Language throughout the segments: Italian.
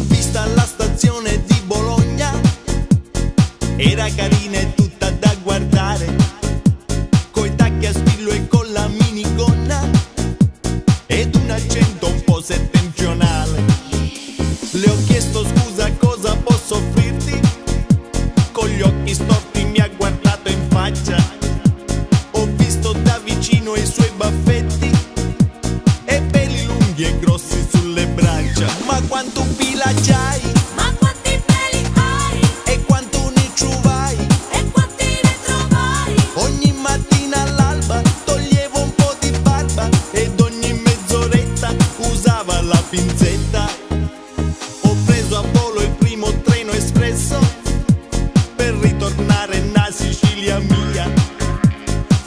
L'ho vista alla stazione di Bologna, era carina e tutta da guardare, coi tacchi a spillo e con la minigonna ed un accento un po' settentrionale. Le ho chiesto scusa, cosa posso offrirti? Con gli occhi storti mi ha guardato in faccia. Ho visto da vicino i suoi baffetti e peli lunghi e grossi sulle braccia. Ma quanto pila c'hai? Ma quanti peli hai? E quanto ne trovai? E quanti ne trovai? Ogni mattina all'alba toglievo un po' di barba ed ogni mezz'oretta usava la pinzetta. Ho preso a volo il primo treno espresso per ritornare nella Sicilia mia.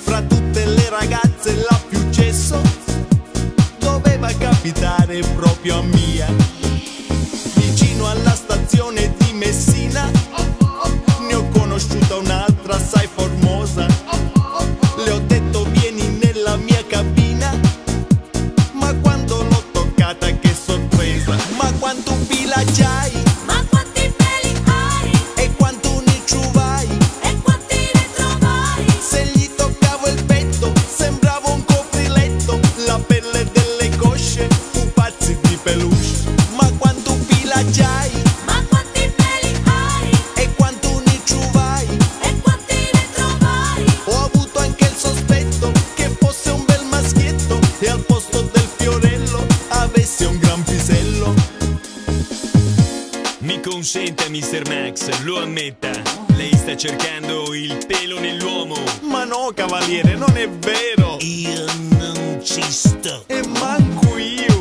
Fra tutte le ragazze la più cesso doveva capitare proprio a mia. Vicino alla stazione di Messina ne ho conosciuta un'altra assai formosa. Le ho detto vieni nella mia cabina, ma quando l'ho toccata che sorpresa. Ma quanto pila c'hai? Ma quanti peli hai? E quanto ne trovai? E quanti ne trovai? Se gli toccavo il petto sembrava un copriletto, la pelle delle cosce pupazzi di peluche. Ma quanto pila c'hai? Ma quanti peli hai? E quanto ne trovai? E quanti ne trovai? Ho avuto anche il sospetto che fosse un bel maschietto e al posto del fiorello avesse un gran pisello. Mi consenta, Mr. Max, lo ammetta. Lei sta cercando il pelo nell'uomo. Ma no, cavaliere, non è vero. Io non ci sto. E manco io.